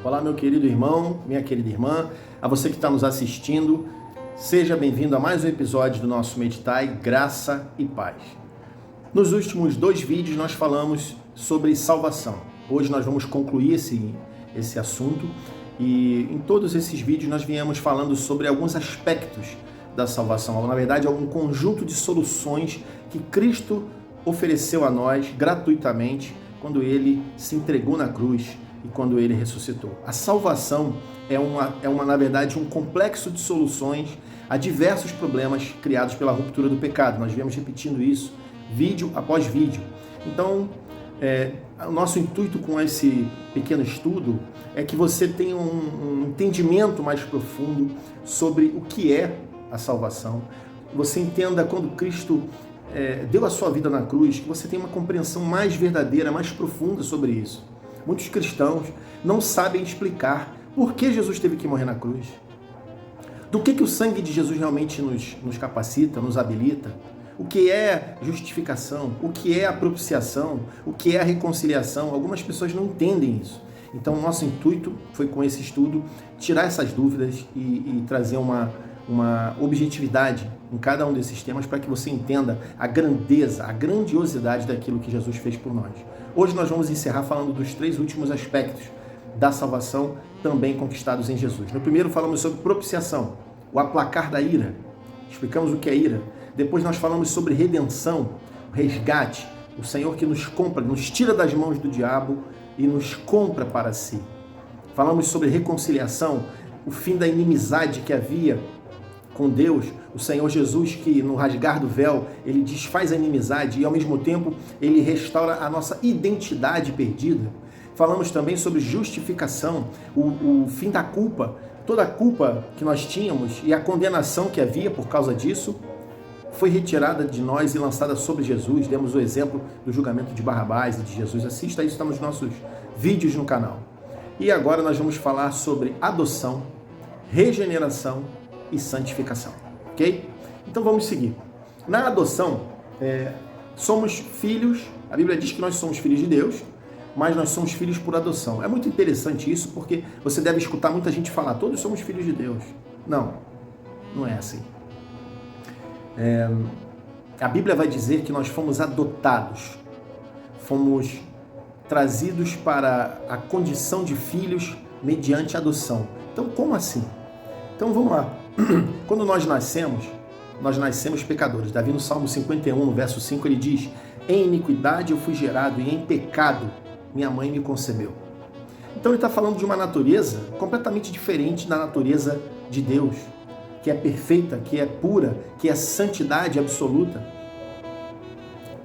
Olá, meu querido irmão, minha querida irmã, a você que está nos assistindo, seja bem-vindo a mais um episódio do nosso Meditai, Graça e Paz. Nos últimos 2 vídeos nós falamos sobre salvação. Hoje nós vamos concluir esse assunto e em todos esses vídeos nós viemos falando sobre alguns aspectos da salvação, na verdade algum conjunto de soluções que Cristo ofereceu a nós gratuitamente quando Ele se entregou na cruz e quando Ele ressuscitou. A salvação na verdade, um complexo de soluções a diversos problemas criados pela ruptura do pecado. Nós viemos repetindo isso vídeo após vídeo. Então, o nosso intuito com esse pequeno estudo é que você tenha um entendimento mais profundo sobre o que é a salvação. Você entenda quando Cristo deu a sua vida na cruz, que você tenha uma compreensão mais verdadeira, mais profunda sobre isso. Muitos cristãos não sabem explicar por que Jesus teve que morrer na cruz. Do que o sangue de Jesus realmente nos capacita, nos habilita. O que é justificação, o que é a propiciação, o que é a reconciliação. Algumas pessoas não entendem isso. Então, nosso intuito foi, com esse estudo, tirar essas dúvidas e trazer uma objetividade em cada um desses temas para que você entenda a grandeza, a grandiosidade daquilo que Jesus fez por nós. Hoje nós vamos encerrar falando dos 3 últimos aspectos da salvação também conquistados em Jesus. No primeiro falamos sobre propiciação, o aplacar da ira. Explicamos o que é ira. Depois nós falamos sobre redenção, o resgate, o Senhor que nos compra, nos tira das mãos do diabo e nos compra para si. Falamos sobre reconciliação, o fim da inimizade que havia com Deus, o Senhor Jesus que no rasgar do véu, ele desfaz a inimizade e ao mesmo tempo ele restaura a nossa identidade perdida. Falamos também sobre justificação, o fim da culpa, toda a culpa que nós tínhamos e a condenação que havia por causa disso foi retirada de nós e lançada sobre Jesus. Demos o exemplo do julgamento de Barrabás e de Jesus. Assista isso, está nos nossos vídeos no canal. E agora nós vamos falar sobre adoção, regeneração e santificação, ok? Então vamos seguir. Na adoção, somos filhos, a Bíblia diz que nós somos filhos de Deus, mas nós somos filhos por adoção. É muito interessante isso, porque você deve escutar muita gente falar, todos somos filhos de Deus. Não, não é assim. A Bíblia vai dizer que nós fomos adotados, fomos trazidos para a condição de filhos mediante adoção. Então, como assim? Então, vamos lá. Quando nós nascemos pecadores. Davi, no Salmo 51, no verso 5, ele diz: em iniquidade eu fui gerado e em pecado minha mãe me concebeu. Então, ele está falando de uma natureza completamente diferente da natureza de Deus, que é perfeita, que é pura, que é santidade absoluta.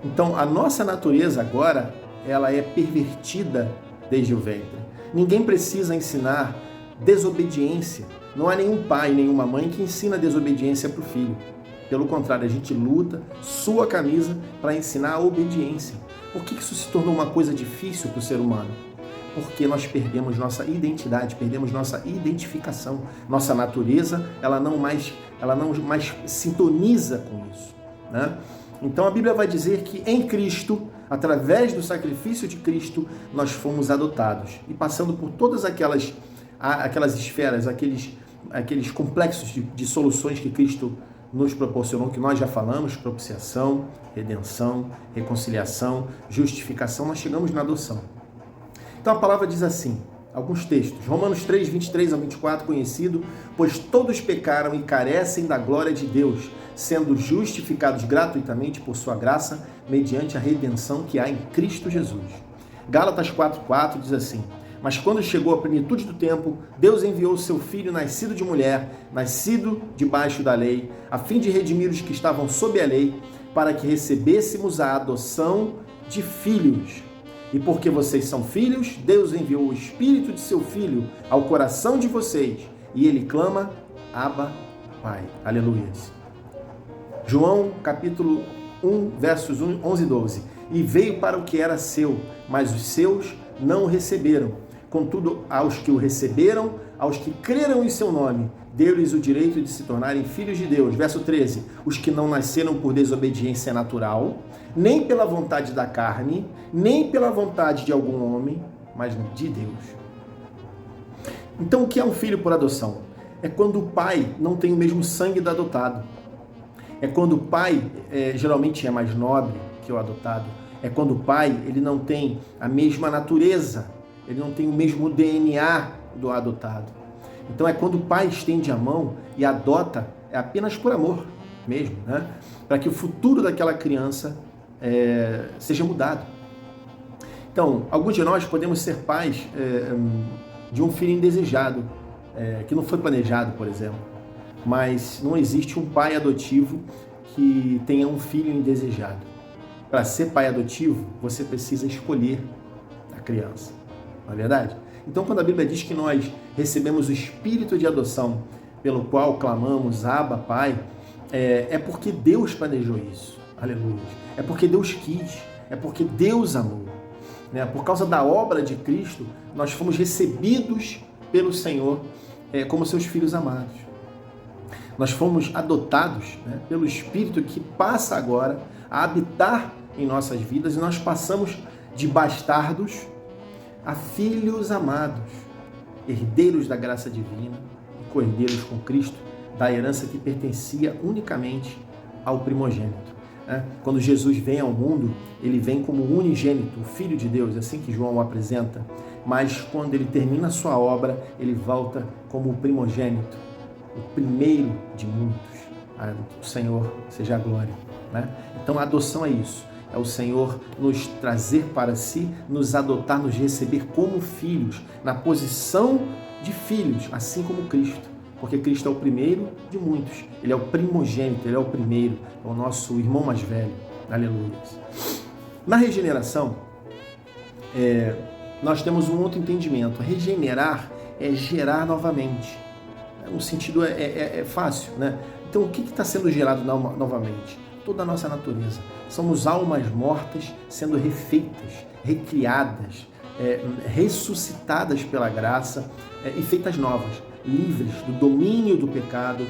Então, a nossa natureza agora, ela é pervertida desde o ventre. Ninguém precisa ensinar desobediência. Não há nenhum pai, nenhuma mãe que ensina desobediência para o filho. Pelo contrário, a gente luta, sua a camisa para ensinar a obediência. Por que isso se tornou uma coisa difícil para o ser humano? Porque nós perdemos nossa identidade, perdemos nossa identificação. Nossa natureza, ela não mais sintoniza com isso, né? Então a Bíblia vai dizer que em Cristo, através do sacrifício de Cristo, nós fomos adotados. E passando por todas aquelas esferas, aqueles complexos de soluções que Cristo nos proporcionou, que nós já falamos, propiciação, redenção, reconciliação, justificação, nós chegamos na adoção. Então a palavra diz assim, alguns textos, Romanos 3, 23 a 24, conhecido, pois todos pecaram e carecem da glória de Deus, sendo justificados gratuitamente por sua graça, mediante a redenção que há em Cristo Jesus. Gálatas 4:4 diz assim: mas quando chegou a plenitude do tempo, Deus enviou o seu Filho, nascido de mulher, nascido debaixo da lei, a fim de redimir os que estavam sob a lei, para que recebêssemos a adoção de filhos. E porque vocês são filhos, Deus enviou o Espírito de seu Filho ao coração de vocês, e ele clama, Abba, Pai. Aleluia. João, capítulo 1, versos 11 e 12. E veio para o que era seu, mas os seus não o receberam. Contudo, aos que o receberam, aos que creram em seu nome, deu-lhes o direito de se tornarem filhos de Deus. Verso 13, os que não nasceram por desobediência natural, nem pela vontade da carne, nem pela vontade de algum homem, mas de Deus. Então, o que é um filho por adoção? É quando o pai não tem o mesmo sangue do adotado. É quando o pai geralmente é mais nobre que o adotado. É quando o pai ele não tem a mesma natureza, ele não tem o mesmo DNA do adotado. Então é quando o pai estende a mão e adota, é apenas por amor mesmo, né? Para que o futuro daquela criança seja mudado. Então, alguns de nós podemos ser pais de um filho indesejado, que não foi planejado, por exemplo. Mas não existe um pai adotivo que tenha um filho indesejado. Para ser pai adotivo, você precisa escolher a criança, não é verdade? Então, quando a Bíblia diz que nós recebemos o espírito de adoção, pelo qual clamamos, Abba, Pai, é porque Deus planejou isso, aleluia. É porque Deus quis, é porque Deus amou. Né? Por causa da obra de Cristo, nós fomos recebidos pelo Senhor como seus filhos amados. Nós fomos adotados, né, pelo Espírito que passa agora a habitar em nossas vidas e nós passamos de bastardos a filhos amados, herdeiros da graça divina e co-herdeiros com Cristo da herança que pertencia unicamente ao primogênito. Quando Jesus vem ao mundo, ele vem como unigênito, o Filho de Deus, assim que João o apresenta, mas quando ele termina a sua obra, ele volta como o primogênito, o primeiro de muitos. O Senhor seja a glória. Né? Então a adoção é isso, é o Senhor nos trazer para si, nos adotar, nos receber como filhos, na posição de filhos, assim como Cristo. Porque Cristo é o primeiro de muitos. Ele é o primogênito, ele é o primeiro, é o nosso irmão mais velho. Aleluia. Na regeneração, nós temos um outro entendimento. Regenerar é gerar novamente. O sentido é fácil, né? Então, o que está sendo gerado novamente? Toda a nossa natureza. Somos almas mortas sendo refeitas, recriadas, ressuscitadas pela graça e feitas novas, livres do domínio do pecado,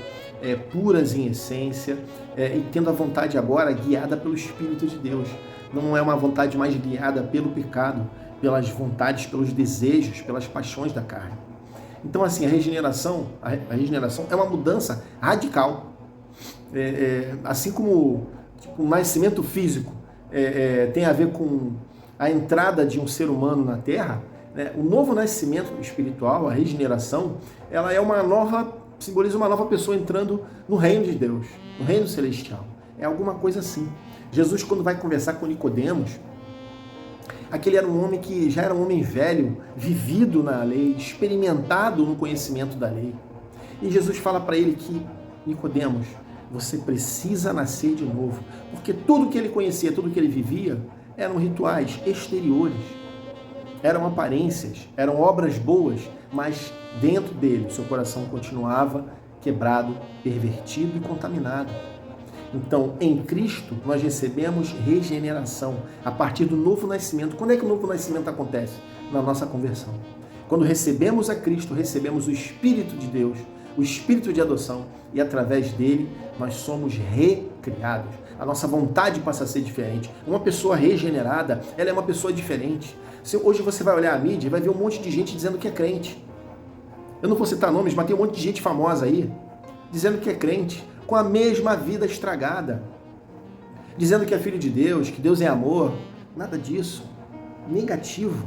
puras em essência e tendo a vontade agora guiada pelo Espírito de Deus. Não é uma vontade mais guiada pelo pecado, pelas vontades, pelos desejos, pelas paixões da carne. Então, assim, a regeneração é uma mudança radical. Assim como o nascimento físico tem a ver com a entrada de um ser humano na Terra, né? O novo nascimento espiritual, a regeneração, ela simboliza uma nova pessoa entrando no reino de Deus, no reino celestial. É alguma coisa assim. Jesus, quando vai conversar com Nicodemos, aquele era um homem que já era um homem velho, vivido na lei, experimentado no conhecimento da lei. E Jesus fala para ele que, Nicodemos, você precisa nascer de novo, porque tudo que ele conhecia, tudo que ele vivia, eram rituais exteriores, eram aparências, eram obras boas, mas dentro dele, seu coração continuava quebrado, pervertido e contaminado. Então, em Cristo, nós recebemos regeneração a partir do novo nascimento. Quando é que o novo nascimento acontece? Na nossa conversão. Quando recebemos a Cristo, recebemos o Espírito de Deus, o Espírito de adoção, e através dele nós somos recriados. A nossa vontade passa a ser diferente. Uma pessoa regenerada, ela é uma pessoa diferente. Hoje você vai olhar a mídia e vai ver um monte de gente dizendo que é crente. Eu não vou citar nomes, mas tem um monte de gente famosa aí, dizendo que é crente, com a mesma vida estragada, dizendo que é filho de Deus, que Deus é amor. Nada disso. Negativo.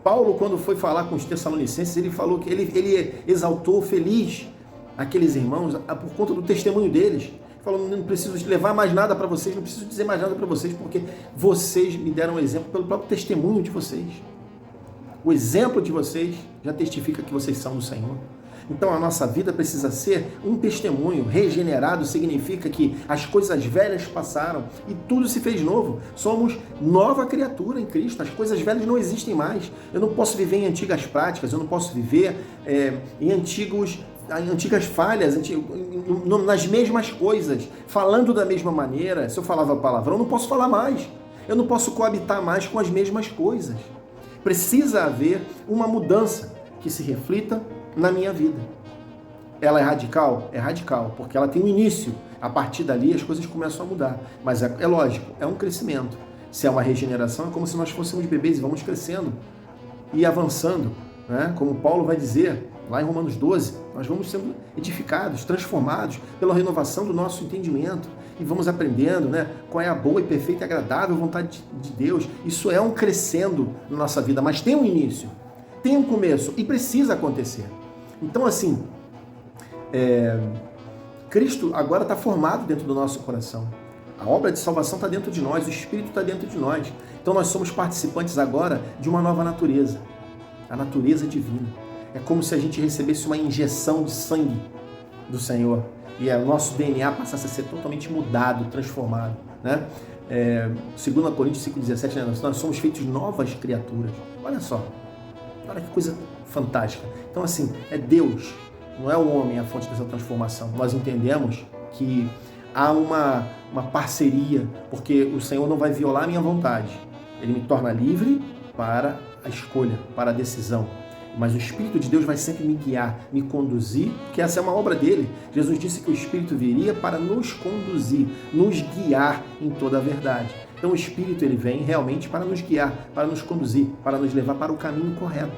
Paulo, quando foi falar com os Tessalonicenses, ele falou que ele exaltou feliz aqueles irmãos por conta do testemunho deles. Falou, não preciso levar mais nada para vocês, não preciso dizer mais nada para vocês, porque vocês me deram um exemplo pelo próprio testemunho de vocês. O exemplo de vocês já testifica que vocês são do Senhor. Então a nossa vida precisa ser um testemunho. Regenerado significa que as coisas velhas passaram e tudo se fez novo. Somos nova criatura em Cristo. As coisas velhas não existem mais. Eu não posso viver em antigas práticas, eu não posso viver em antigas falhas, nas mesmas coisas, falando da mesma maneira. Se eu falava palavrão, eu não posso falar mais. Eu não posso coabitar mais com as mesmas coisas. Precisa haver uma mudança que se reflita na minha vida. Ela é radical? É radical, porque ela tem um início. A partir dali as coisas começam a mudar. Mas é lógico, é um crescimento. Se é uma regeneração, é como se nós fôssemos bebês e vamos crescendo e avançando né? Como Paulo vai dizer lá em Romanos 12, nós vamos sendo edificados, transformados pela renovação do nosso entendimento e vamos aprendendo, né, qual é a boa e perfeita e agradável vontade de Deus. Isso é um crescendo na nossa vida, mas tem um início, tem um começo e precisa acontecer. Então, assim, Cristo agora está formado dentro do nosso coração. A obra de salvação está dentro de nós, o Espírito está dentro de nós. Então nós somos participantes agora de uma nova natureza, a natureza divina. É como se a gente recebesse uma injeção de sangue do Senhor e o nosso DNA passasse a ser totalmente mudado, transformado, né? 2 Coríntios 5,17, né? Nós somos feitos novas criaturas. Olha só, olha que coisa fantástica. Então, assim, é Deus, não é o homem a fonte dessa transformação. Nós entendemos que há uma parceria, porque o Senhor não vai violar a minha vontade. Ele me torna livre para a escolha, para a decisão. Mas o Espírito de Deus vai sempre me guiar, me conduzir, porque essa é uma obra dele. Jesus disse que o Espírito viria para nos conduzir, nos guiar em toda a verdade. Então o Espírito ele vem realmente para nos guiar, para nos conduzir, para nos levar para o caminho correto.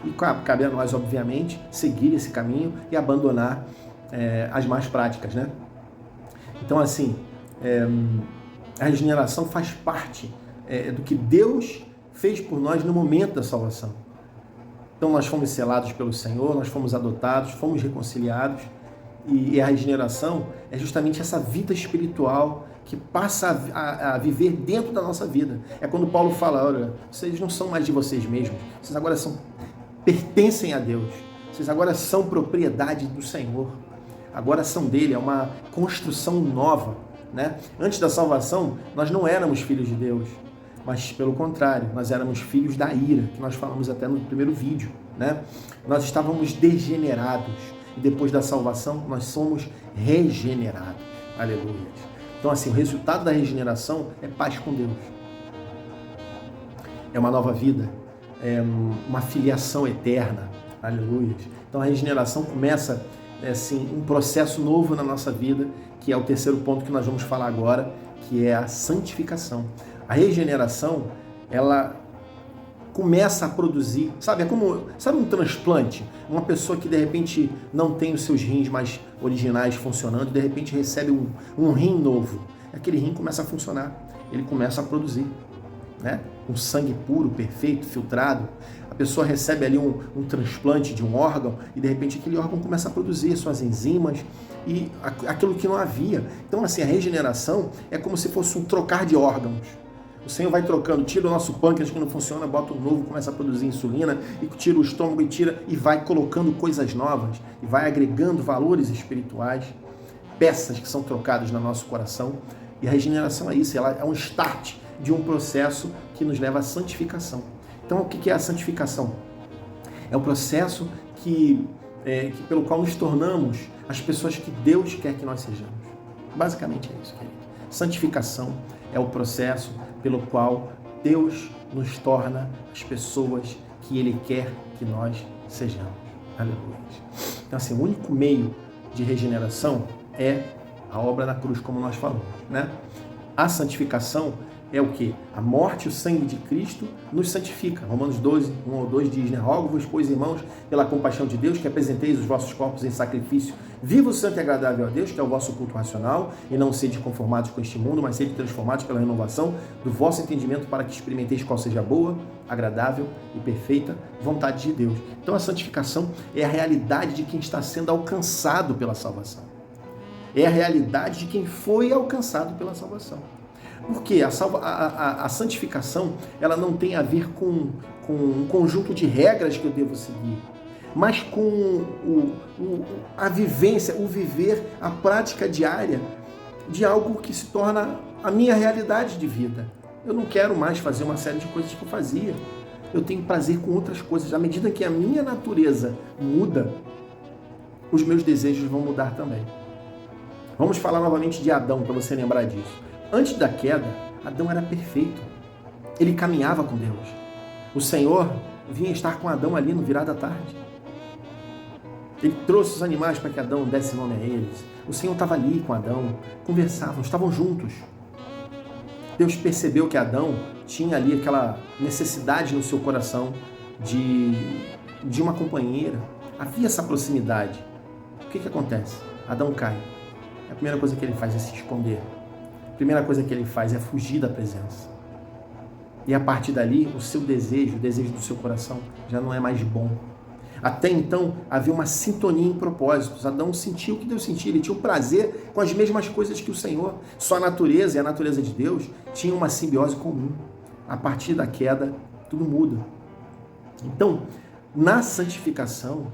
E cabe a nós, obviamente, seguir esse caminho e abandonar as más práticas, né? Então, assim, a regeneração faz parte do que Deus fez por nós no momento da salvação. Então, nós fomos selados pelo Senhor, nós fomos adotados, fomos reconciliados, e a regeneração é justamente essa vida espiritual que passa a viver dentro da nossa vida. É quando Paulo fala, olha, vocês não são mais de vocês mesmos, vocês agora pertencem a Deus, vocês agora são propriedade do Senhor, agora são dele, é uma construção nova, né? Antes da salvação, nós não éramos filhos de Deus, mas pelo contrário, nós éramos filhos da ira, que nós falamos até no primeiro vídeo, né? Nós estávamos degenerados, e depois da salvação, nós somos regenerados. Aleluia. Então, assim, o resultado da regeneração é paz com Deus. É uma nova vida, é uma filiação eterna. Aleluia. Então, a regeneração começa, assim, um processo novo na nossa vida, que é o terceiro ponto que nós vamos falar agora, que é a santificação. A regeneração, ela começa a produzir, sabe um transplante? Uma pessoa que de repente não tem os seus rins mais originais funcionando, de repente recebe um rim novo. Aquele rim começa a funcionar, ele começa a produzir, né? Um sangue puro, perfeito, filtrado. A pessoa recebe ali um transplante de um órgão e de repente aquele órgão começa a produzir suas enzimas e aquilo que não havia. Então, assim, a regeneração é como se fosse um trocar de órgãos. O Senhor vai trocando, tira o nosso pâncreas que não funciona, bota um novo, começa a produzir insulina, e tira o estômago e vai colocando coisas novas, e vai agregando valores espirituais, peças que são trocadas no nosso coração. E a regeneração é isso, ela é um start de um processo que nos leva à santificação. Então, o que é a santificação? É o processo pelo qual nos tornamos as pessoas que Deus quer que nós sejamos. Basicamente é isso, querido. Santificação é o processo pelo qual Deus nos torna as pessoas que Ele quer que nós sejamos. Aleluia. Então, assim, o único meio de regeneração é a obra da cruz, como nós falamos, né? A santificação é o quê? A morte e o sangue de Cristo nos santifica. Romanos 12, 1 ou 2 diz, né? Rogo-vos, pois, irmãos, pela compaixão de Deus, que apresenteis os vossos corpos em sacrifício vivo, santo e agradável a Deus, que é o vosso culto racional, e não sede conformados com este mundo, mas sede transformados pela renovação do vosso entendimento, para que experimenteis qual seja a boa, agradável e perfeita vontade de Deus. Então a santificação é a realidade de quem está sendo alcançado pela salvação. É a realidade de quem foi alcançado pela salvação. Porque a santificação ela não tem a ver com um conjunto de regras que eu devo seguir, mas com a vivência, o viver, a prática diária de algo que se torna a minha realidade de vida. Eu não quero mais fazer uma série de coisas que eu fazia. Eu tenho prazer com outras coisas. À medida que a minha natureza muda, os meus desejos vão mudar também. Vamos falar novamente de Adão, para você lembrar disso. Antes da queda, Adão era perfeito. Ele caminhava com Deus. O Senhor vinha estar com Adão ali no virar da tarde. Ele trouxe os animais para que Adão desse nome a eles. O Senhor estava ali com Adão, conversavam, estavam juntos. Deus percebeu que Adão tinha ali aquela necessidade no seu coração de de uma companheira, havia essa proximidade. O que acontece? Adão cai. A primeira coisa que ele faz é se esconder. A primeira coisa que ele faz é fugir da presença. E a partir dali, o seu desejo, o desejo do seu coração, já não é mais bom. Até então, havia uma sintonia em propósitos. Adão sentiu o que Deus sentia, ele tinha um prazer com as mesmas coisas que o Senhor. Sua natureza e a natureza de Deus tinham uma simbiose comum. A partir da queda, tudo muda. Então, na santificação,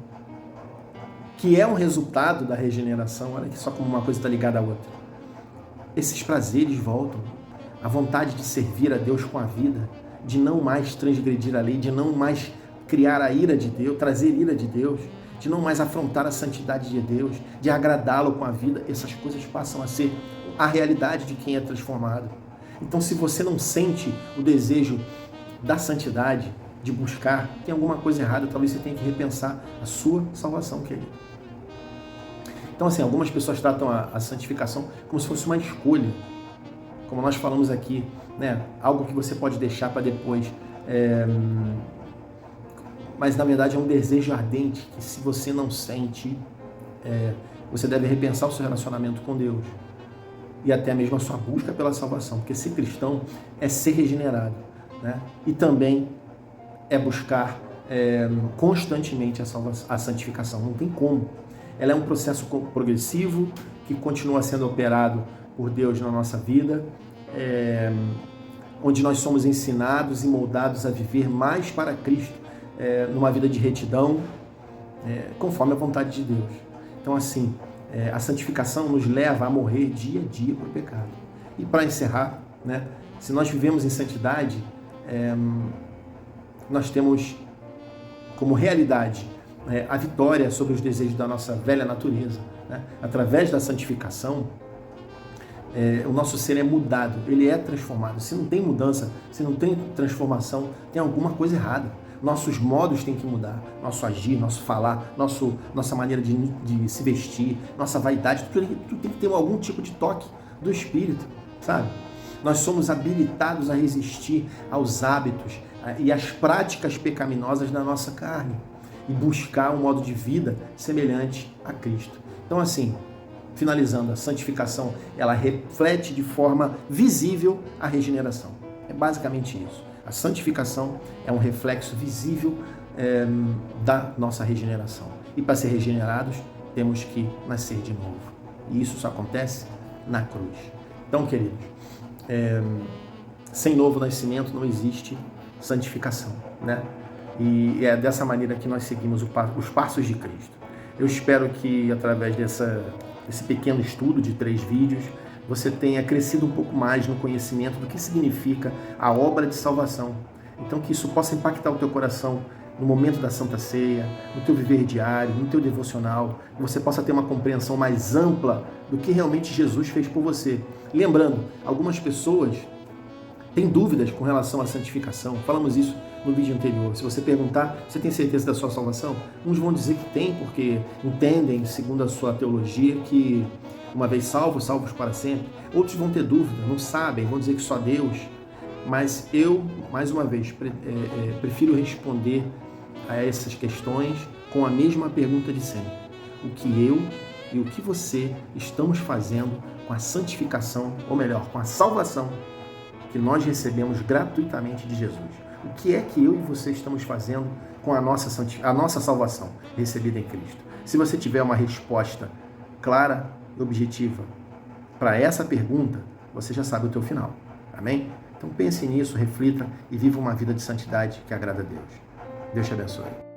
que é um resultado da regeneração, olha que só como uma coisa está ligada à outra, esses prazeres voltam. A vontade de servir a Deus com a vida, de não mais transgredir a lei, de não mais criar a ira de Deus, trazer ira de Deus, de não mais afrontar a santidade de Deus, de agradá-lo com a vida, essas coisas passam a ser a realidade de quem é transformado. Então, se você não sente o desejo da santidade, de buscar, tem alguma coisa errada, talvez você tenha que repensar a sua salvação, querido. Então, assim, algumas pessoas tratam a santificação como se fosse uma escolha, como nós falamos aqui, né? Algo que você pode deixar para depois. Mas, na verdade, é um desejo ardente que, se você não sente, você deve repensar o seu relacionamento com Deus e até mesmo a sua busca pela salvação, porque ser cristão é ser regenerado, né? E também é buscar constantemente a santificação. Não tem como. Ela é um processo progressivo que continua sendo operado por Deus na nossa vida, onde nós somos ensinados e moldados a viver mais para Cristo, numa vida de retidão, conforme a vontade de Deus. Então, assim, a santificação nos leva a morrer dia a dia para o pecado. E para encerrar, né, se nós vivemos em santidade, nós temos como realidade a vitória sobre os desejos da nossa velha natureza, né? Através da santificação, o nosso ser é mudado, ele é transformado. Se não tem mudança, se não tem transformação, tem alguma coisa errada. Nossos modos têm que mudar, nosso agir, nosso falar, nossa maneira de se vestir, nossa vaidade, tudo tem que ter algum tipo de toque do Espírito, sabe? Nós somos habilitados a resistir aos hábitos e às práticas pecaminosas da nossa carne e buscar um modo de vida semelhante a Cristo. Então, assim, finalizando, a santificação, ela reflete de forma visível a regeneração. É basicamente isso. A santificação é um reflexo visível da nossa regeneração. E para ser regenerados, temos que nascer de novo. E isso só acontece na cruz. Então, queridos, sem novo nascimento não existe santificação, né? E é dessa maneira que nós seguimos os passos de Cristo. Eu espero que, através desse pequeno estudo de 3 vídeos, você tenha crescido um pouco mais no conhecimento do que significa a obra de salvação. Então, que isso possa impactar o teu coração no momento da Santa Ceia, no teu viver diário, no teu devocional, que você possa ter uma compreensão mais ampla do que realmente Jesus fez por você. Lembrando, algumas pessoas têm dúvidas com relação à santificação. Falamos isso no vídeo anterior. Se você perguntar, você tem certeza da sua salvação? Uns vão dizer que tem, porque entendem, segundo a sua teologia, que uma vez salvos, salvos para sempre. Outros vão ter dúvida, não sabem, vão dizer que só Deus. Mas eu, mais uma vez, prefiro responder a essas questões com a mesma pergunta de sempre. O que eu e o que você estamos fazendo com a santificação, ou melhor, com a salvação que nós recebemos gratuitamente de Jesus? O que é que eu e você estamos fazendo com a nossa salvação recebida em Cristo? Se você tiver uma resposta clara e objetiva para essa pergunta, você já sabe o teu final. Amém? Então pense nisso, reflita e viva uma vida de santidade que agrada a Deus. Deus te abençoe.